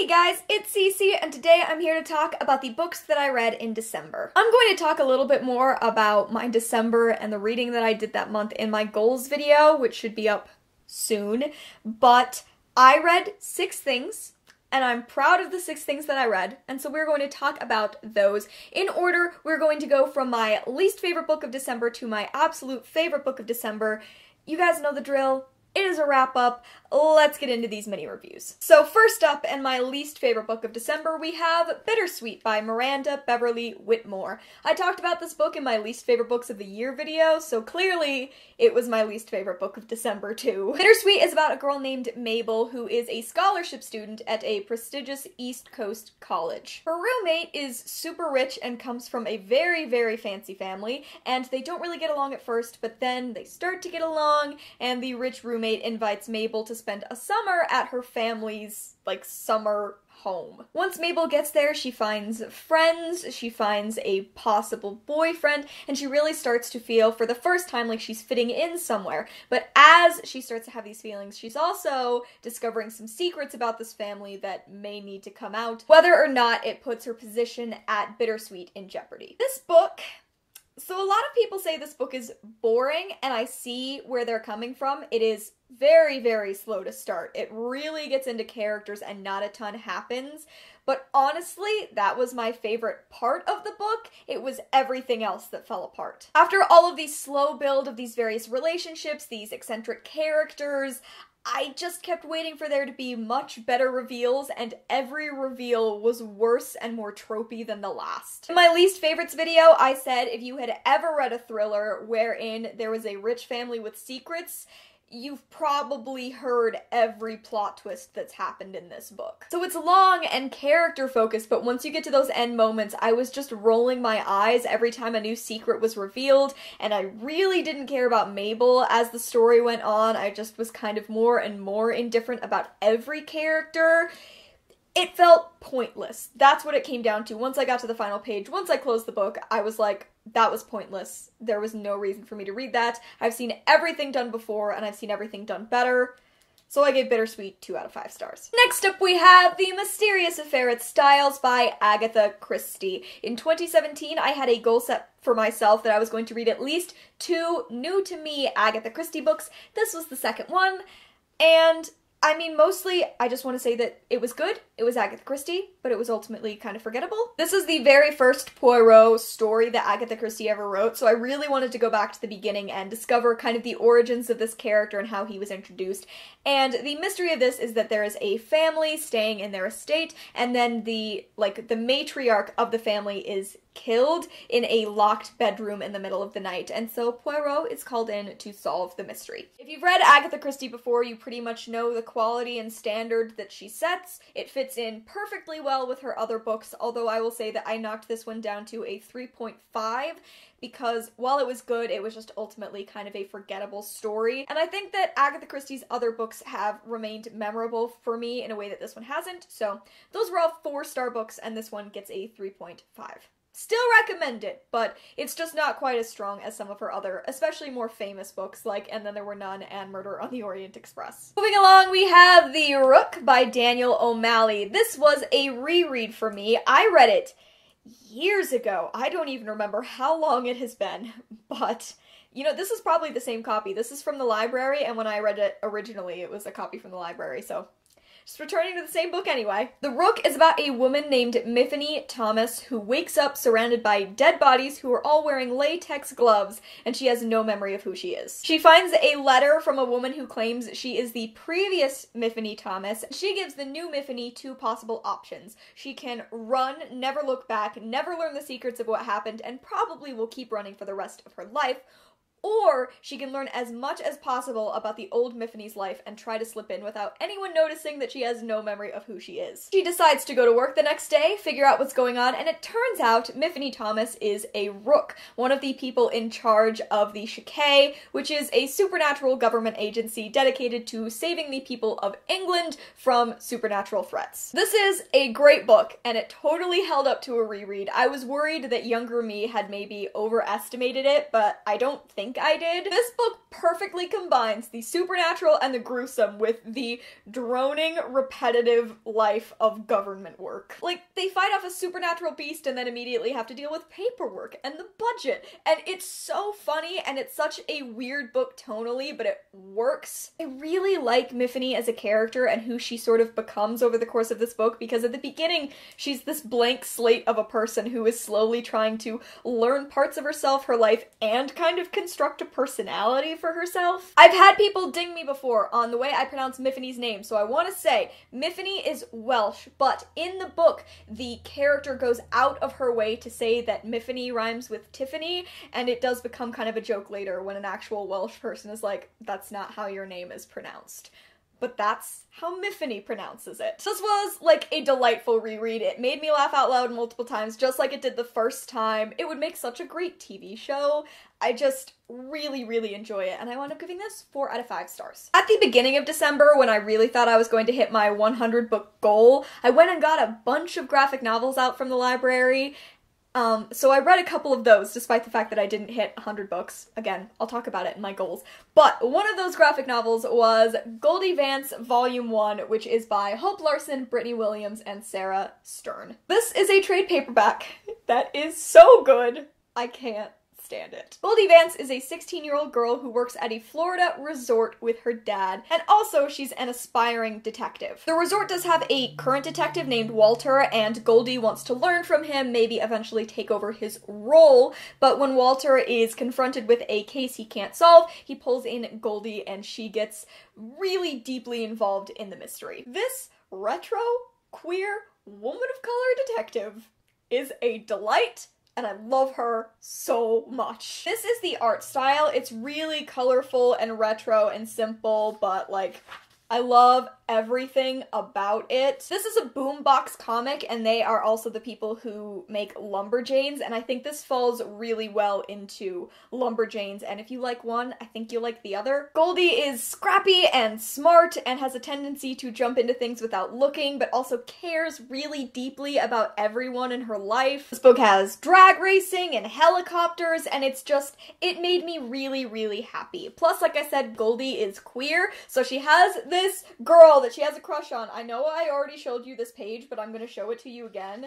guys, it's Cece, and today I'm here to talk about the books that I read in December. I'm going to talk a little bit more about my December and the reading that I did that month in my goals video, which should be up soon, but I read 6 things, and I'm proud of the 6 things that I read, and so we're going to talk about those. In order, we're going to go from my least favorite book of December to my absolute favorite book of December. You guys know the drill. It is a wrap-up. Let's get into these mini reviews. So first up, and my least favorite book of December, we have Bittersweet by Miranda Beverly-Whittemore. I talked about this book in my least favorite books of the year video, so clearly it was my least favorite book of December too. Bittersweet is about a girl named Mabel who is a scholarship student at a prestigious East Coast college. Her roommate is super rich and comes from a very, very fancy family, and they don't really get along at first, but then they start to get along, and the rich roommate invites Mabel to spend a summer at her family's, summer home. Once Mabel gets there, she finds friends, she finds a possible boyfriend, and she really starts to feel, for the first time, like she's fitting in somewhere. But as she starts to have these feelings, she's also discovering some secrets about this family that may need to come out, whether or not it puts her position at Bittersweet in jeopardy. This book... So a lot of people say this book is boring, and I see where they're coming from. It is very, very slow to start. It really gets into characters and not a ton happens. But honestly, that was my favorite part of the book. It was everything else that fell apart. After all of these slow build of these various relationships, these eccentric characters, I just kept waiting for there to be much better reveals, and every reveal was worse and more tropey than the last. In my least favorites video, I said if you had ever read a thriller wherein there was a rich family with secrets, you've probably heard every plot twist that's happened in this book. So it's long and character-focused, but once you get to those end moments, I was just rolling my eyes every time a new secret was revealed, and I really didn't care about Mabel as the story went on. I just was kind of more and more indifferent about every character. It felt pointless. That's what it came down to. Once I got to the final page, once I closed the book, I was like, that was pointless. There was no reason for me to read that. I've seen everything done before, and I've seen everything done better. So I gave Bittersweet 2 out of 5 stars. Next up we have The Mysterious Affair at Styles by Agatha Christie. In 2017, I had a goal set for myself that I was going to read at least 2 new-to-me Agatha Christie books. This was the second one, and I mean, mostly, I just want to say that it was good, it was Agatha Christie, but it was ultimately kind of forgettable. This is the very first Poirot story that Agatha Christie ever wrote, so I really wanted to go back to the beginning and discover kind of the origins of this character and how he was introduced. And the mystery of this is that there is a family staying in their estate, and then the matriarch of the family is killed in a locked bedroom in the middle of the night, and so Poirot is called in to solve the mystery. If you've read Agatha Christie before, you pretty much know the quality and standard that she sets. It fits in perfectly well with her other books, although I will say that I knocked this one down to a 3.5, because while it was good, it was just ultimately kind of a forgettable story. And I think that Agatha Christie's other books have remained memorable for me in a way that this one hasn't, so those were all 4-star books, and this one gets a 3.5. Still recommend it, but it's just not quite as strong as some of her other, especially more famous books like And Then There Were None and Murder on the Orient Express. Moving along, we have The Rook by Daniel O'Malley. This was a reread for me. I read it years ago. I don't even remember how long it has been, but you know, this is probably the same copy. This is from the library, and when I read it originally, it was a copy from the library, so just returning to the same book anyway. The Rook is about a woman named Miffany Thomas who wakes up surrounded by dead bodies who are all wearing latex gloves, and she has no memory of who she is. She finds a letter from a woman who claims she is the previous Miffany Thomas. She gives the new Miffany 2 possible options. She can run, never look back, never learn the secrets of what happened, and probably will keep running for the rest of her life, or she can learn as much as possible about the old Miffany's life and try to slip in without anyone noticing that she has no memory of who she is. She decides to go to work the next day, figure out what's going on, and it turns out Miffany Thomas is a Rook, one of the people in charge of the Checquy, which is a supernatural government agency dedicated to saving the people of England from supernatural threats. This is a great book, and it totally held up to a reread. I was worried that younger me had maybe overestimated it, but I don't think think I did. This book perfectly combines the supernatural and the gruesome with the droning, repetitive life of government work. Like, they fight off a supernatural beast and then immediately have to deal with paperwork and the budget, and it's so funny, and it's such a weird book tonally, but it works. I really like Miffany as a character and who she sort of becomes over the course of this book, because at the beginning, she's this blank slate of a person who is slowly trying to learn parts of herself, her life, and kind of construct a personality for herself. I've had people ding me before on the way I pronounce Miffany's name, so I want to say, Miffany is Welsh, but in the book, the character goes out of her way to say that Miffany rhymes with Tiffany, and it does become kind of a joke later when an actual Welsh person is like, that's not how your name is pronounced. But that's how Miffany pronounces it. So this was, like, a delightful reread. It made me laugh out loud multiple times, just like it did the first time. It would make such a great TV show. I just really, really enjoy it, and I wound up giving this 4 out of 5 stars. At the beginning of December, when I really thought I was going to hit my 100 book goal, I went and got a bunch of graphic novels out from the library. So I read a couple of those, despite the fact that I didn't hit 100 books. Again, I'll talk about it in my goals. But one of those graphic novels was Goldie Vance Volume 1, which is by Hope Larson, Brittney Williams, and Sarah Stern. This is a trade paperback that is so good, I can't stand it. Goldie Vance is a 16-year-old girl who works at a Florida resort with her dad, and also she's an aspiring detective. The resort does have a current detective named Walter, and Goldie wants to learn from him, maybe eventually take over his role, but when Walter is confronted with a case he can't solve, he pulls in Goldie and she gets really deeply involved in the mystery. This retro, queer, woman of color detective is a delight, and I love her so much. This is the art style. It's really colorful and retro and simple, but like, I love everything about it. This is a Boombox comic, and they are also the people who make Lumberjanes, and I think this falls really well into Lumberjanes, and if you like one, I think you'll like the other. Goldie is scrappy and smart and has a tendency to jump into things without looking, but also cares really deeply about everyone in her life. This book has drag racing and helicopters, and it's just, it made me really, really happy. Plus, like I said, Goldie is queer, so she has this girl that she has a crush on. I know I already showed you this page, but I'm going to show it to you again.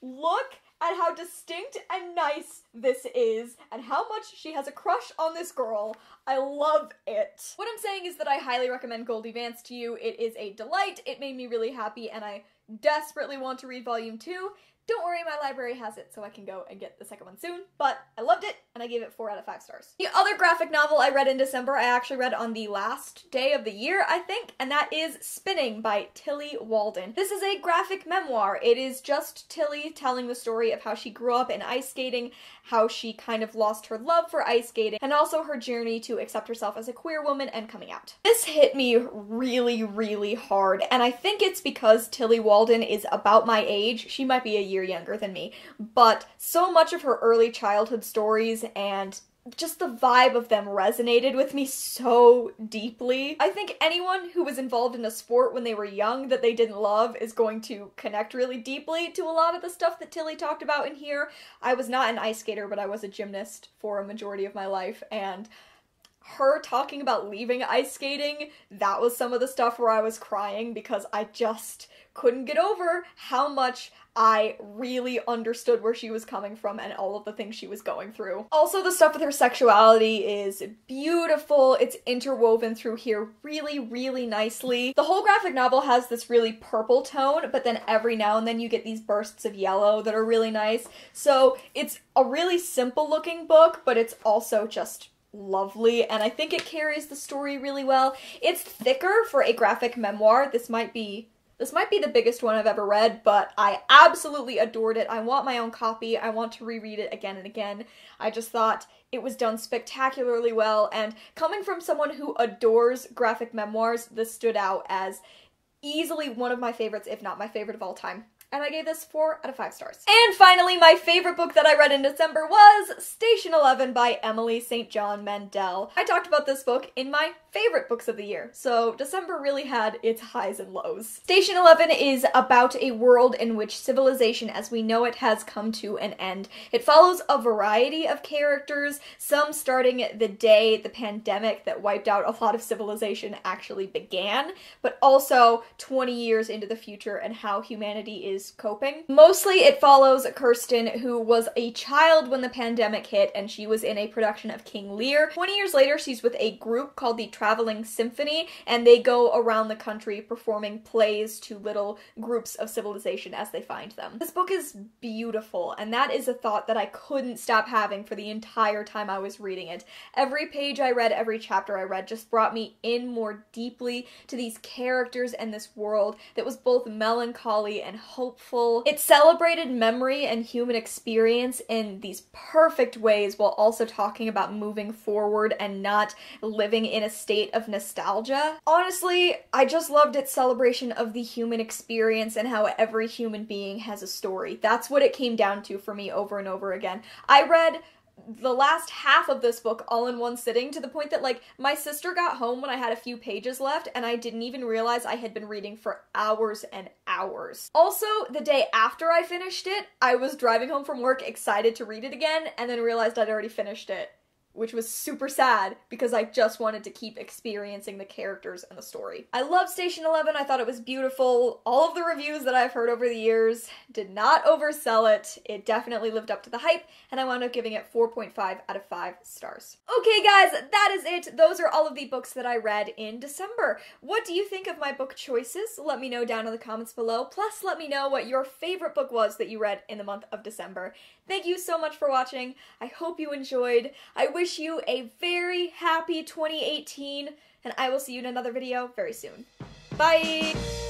Look at how distinct and nice this is, and how much she has a crush on this girl. I love it. What I'm saying is that I highly recommend Goldie Vance to you. It is a delight. It made me really happy, and I desperately want to read volume 2. Don't worry, my library has it, so I can go and get the second one soon, but I loved it, and I gave it 4 out of 5 stars. The other graphic novel I read in December, I actually read on the last day of the year, I think, and that is Spinning by Tillie Walden. This is a graphic memoir. It is just Tillie telling the story of how she grew up in ice skating, how she kind of lost her love for ice skating, and also her journey to accept herself as a queer woman and coming out. This hit me really, really hard, and I think it's because Tillie Walden is about my age. She might be a year younger than me, but so much of her early childhood stories and just the vibe of them resonated with me so deeply. I think anyone who was involved in a sport when they were young that they didn't love is going to connect really deeply to a lot of the stuff that Tillie talked about in here. I was not an ice skater, but I was a gymnast for a majority of my life, and her talking about leaving ice skating, that was some of the stuff where I was crying because I just couldn't get over how much I really understood where she was coming from and all of the things she was going through. Also, the stuff with her sexuality is beautiful. It's interwoven through here really, really nicely. The whole graphic novel has this really purple tone, but then every now and then you get these bursts of yellow that are really nice. So it's a really simple looking book, but it's also just lovely, and I think it carries the story really well. It's thicker for a graphic memoir. This might be the biggest one I've ever read, but I absolutely adored it. I want my own copy. I want to reread it again and again. I just thought it was done spectacularly well, and coming from someone who adores graphic memoirs, this stood out as easily one of my favorites, if not my favorite of all time. and I gave this 4 out of 5 stars. And finally, my favorite book that I read in December was Station 11 by Emily St. John Mandel. I talked about this book in my favorite books of the year, so December really had its highs and lows. Station 11 is about a world in which civilization as we know it has come to an end. It follows a variety of characters, some starting the day the pandemic that wiped out a lot of civilization actually began, but also 20 years into the future and how humanity is coping. Mostly it follows Kirsten, who was a child when the pandemic hit, and she was in a production of King Lear. 20 years later, she's with a group called the Traveling Symphony, and they go around the country performing plays to little groups of civilization as they find them. This book is beautiful, and that is a thought that I couldn't stop having for the entire time I was reading it. Every page I read, every chapter I read just brought me in more deeply to these characters and this world that was both melancholy and hopeful. It celebrated memory and human experience in these perfect ways while also talking about moving forward and not living in a state of nostalgia. Honestly, I just loved its celebration of the human experience and how every human being has a story. That's what it came down to for me over and over again. I read the last half of this book all in one sitting to the point that, like, my sister got home when I had a few pages left and I didn't even realize I had been reading for hours and hours. Also, the day after I finished it, I was driving home from work excited to read it again and then realized I'd already finished it, which was super sad because I just wanted to keep experiencing the characters and the story. I love Station 11. I thought it was beautiful. All of the reviews that I've heard over the years did not oversell it. It definitely lived up to the hype, and I wound up giving it 4.5 out of 5 stars. Okay guys, that is it. Those are all of the books that I read in December. What do you think of my book choices? Let me know down in the comments below. Plus, let me know what your favorite book was that you read in the month of December. Thank you so much for watching. I hope you enjoyed. I wish you a very happy 2018, and I will see you in another video very soon. Bye!